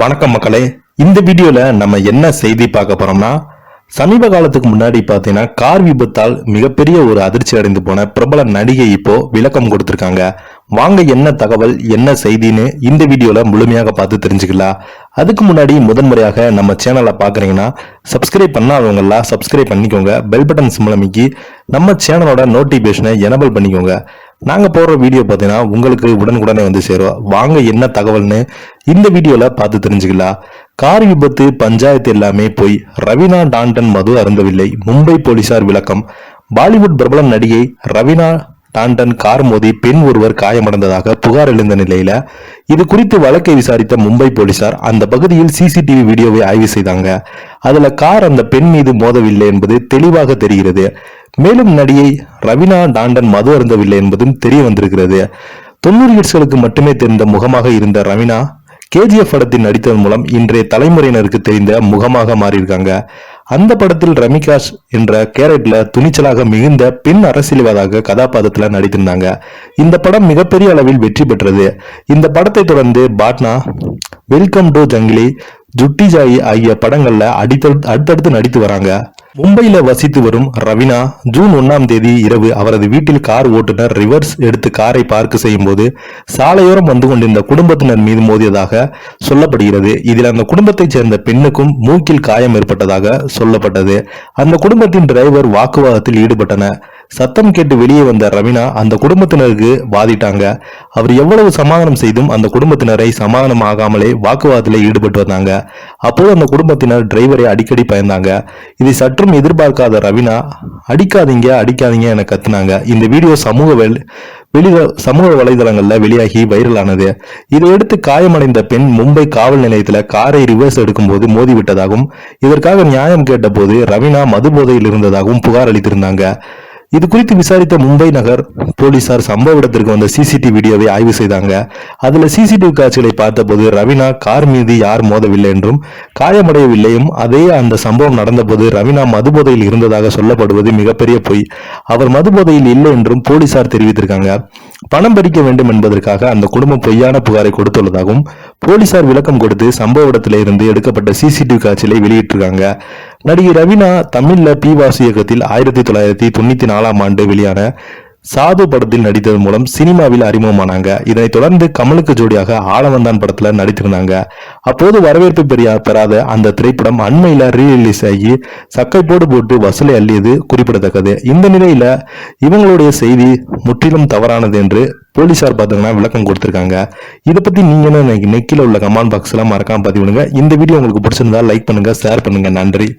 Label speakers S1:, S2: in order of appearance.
S1: வணக்கம் மக்களே. இந்த வீடியோல நம்ம என்ன செய்தி பார்க்க போறோம்னா, சமீப காலத்துக்கு முன்னாடி பாத்தீங்கன்னா கார் விபத்தால் மிகப்பெரிய ஒரு அதிர்ச்சி அடைந்து போன பிரபல நடிகை இப்போ விளக்கம் கொடுத்திருக்காங்க. வாங்க என்ன தகவல் என்ன செய்தின்னு இந்த வீடியோல முழுமையாக பார்த்து தெரிஞ்சுக்கலாம். அதுக்கு முன்னாடி முதன்முறையாக நம்ம சேனலை பாக்குறீங்கன்னா சப்ஸ்கிரைப் பண்ணாதவங்க சப்ஸ்கிரைப் பண்ணிக்கோங்க. பெல் பட்டன் சிம்பல் அமைக்கி நம்ம சேனலோட நோட்டிபிகேஷனை எனபிள் பண்ணிக்கோங்க. நாங்க போடுற வீடியோ பார்த்தீங்கன்னா உங்களுக்கு உடனுக்குடனே வந்து சேரும். வாங்க என்ன தகவல்னு இந்த வீடியோல பார்த்து தெரிஞ்சுக்கலாம். கார் விபத்து பஞ்சாயத்து எல்லாமே போய் ரவீனா டாண்டன் மது அருந்தவில்லை. மும்பை போலீசார் விளக்கம். பாலிவுட் பிரபல நடிகை ரவீனா டாண்டன் கார் மோதி பெண் ஒருவர் காயமடைந்ததாக புகார் எழுந்த நிலையில இது குறித்து வழக்கை விசாரித்த மும்பை போலீசார் அந்த பகுதியில் சிசிடிவி வீடியோவை ஆய்வு செய்தாங்க. அதுல கார் அந்த பெண் மீது மோதவில்லை என்பது தெளிவாக தெரிகிறது. மேலும் நடிகை ரவீனா டாண்டன் மது அருந்தவில்லை என்பதும் தெரிய வந்திருக்கிறது. 90s மட்டுமே தெரிந்த முகமாக இருந்த ரவீனா KGF படத்தில் நடித்ததன் மூலம் இன்றைய தலைமுறையினருக்கு தெரிந்த முகமாக மாறியிருக்காங்க. அந்த படத்தில் ரமிகாஷ் என்ற கேரக்டர்ல துணிச்சலாக மிகுந்த பெண் அரசியல்வாதாக கதாபாத்திரத்துல நடித்திருந்தாங்க. இந்த படம் மிகப்பெரிய அளவில் வெற்றி பெற்றது. இந்த படத்தை தொடர்ந்து பாட்னா, வெல்கம் டு ஜங்கிலி, ஜுட்டி ஜாயி ஆகிய படங்கள்ல அடுத்தடுத்து நடித்து வராங்க. மும்பையில வசித்து வரும் ரவீனா ஜூன் 1ஆம் தேதி இரவு அவரது வீட்டில் கார் ஓட்டுநர் ரிவர்ஸ் எடுத்து காரை பார்க் செய்யும் போது சாலையோரம் வந்து கொண்டிருந்த குடும்பத்தினர் மீது மோதியதாக சொல்லப்படுகிறது. இதில் அந்த குடும்பத்தைச் சேர்ந்த பெண்ணுக்கும் மூக்கில் காயம் ஏற்பட்டதாக சொல்லப்பட்டது. அந்த குடும்பத்தின் டிரைவர் வாக்குவாதத்தில் ஈடுபட்டனர். சத்தம் கேட்டு வெளியே வந்த ரவீனா அந்த குடும்பத்தினருக்கு வாதிட்டாங்க. அவர் எவ்வளவு சமாதானம் செய்தும் அந்த குடும்பத்தினரை சமாதானம் ஆகாமலே வாக்குவாதத்தில் ஈடுபட்டு வந்தாங்க. அப்போது அந்த குடும்பத்தினர் டிரைவரை அடிக்கடி பயந்தாங்க. இதை சற்றும் எதிர்பார்க்காத ரவீனா அடிக்காதீங்க அடிக்காதீங்க என கத்துனாங்க. இந்த வீடியோ சமூக வலைதளங்கள்ல வெளியாகி வைரலானது. இதையடுத்து காயமடைந்த பெண் மும்பை காவல் நிலையத்தில் காரை ரிவர்ஸ் எடுக்கும் போது மோதிவிட்டதாகவும் இதற்காக நியாயம் கேட்ட போது ரவீனா மது போதையில் இருந்ததாகவும் புகார் அளித்திருந்தாங்க. இது குறித்து விசாரித்த மும்பை நகர் போலீசார் சம்பவ இடத்திற்கு வந்த சிசிடிவி வீடியோவை ஆய்வு செய்தாங்க. அதுல சிசிடிவி காட்சிகளை பார்த்தபோது ரவீனா கார் மீது யார் மோதவில்லை என்றும் காயமடையவில்லையும் அதே அந்த சம்பவம் நடந்தபோது ரவீனா மதுபோதையில் இருந்ததாக சொல்லப்படுவது மிகப்பெரிய பொய். அவர் மதுபோதையில் இல்லை என்றும் போலீசார் தெரிவித்திருக்காங்க. பணம் பறிக்க வேண்டும் என்பதற்காக அந்த குடும்பம் பொய்யான புகாரை கொடுத்துள்ளதாகவும் போலீசார் விளக்கம் கொடுத்து சம்பவ இடத்தில இருந்து எடுக்கப்பட்ட சிசிடிவி காட்சிகளை வெளியிட்டிருக்காங்க. நடிகை ரவீனா தமிழ்ல பி வாசு இயக்கத்தில் 1994ஆம் ஆண்டு வெளியான சாது படத்தில் நடித்ததன் மூலம் சினிமாவில் அறிமுகமானாங்க. இதனைத் தொடர்ந்து கமலுக்கு ஜோடியாக ஆளவந்தான் படத்துல நடித்திருந்தாங்க. அப்போது வரவேற்பு பெறாத அந்த திரைப்படம் அண்மையில ரீரிலீஸ் ஆகி சக்கை போட்டு வசூலை அள்ளியது குறிப்பிடத்தக்கது. இந்த நிலையில இவங்களுடைய செய்தி முற்றிலும் தவறானது என்று போலீசார் பார்த்தீங்கன்னா விளக்கம் கொடுத்திருக்காங்க. இதை பத்தி நீங்க என்ன நெக்கில உள்ள கமெண்ட் பாக்ஸ்ல மறக்காம பதிவிடுங்க. இந்த வீடியோ உங்களுக்கு பிடிச்சிருந்தா லைக் பண்ணுங்க, ஷேர் பண்ணுங்க. நன்றி.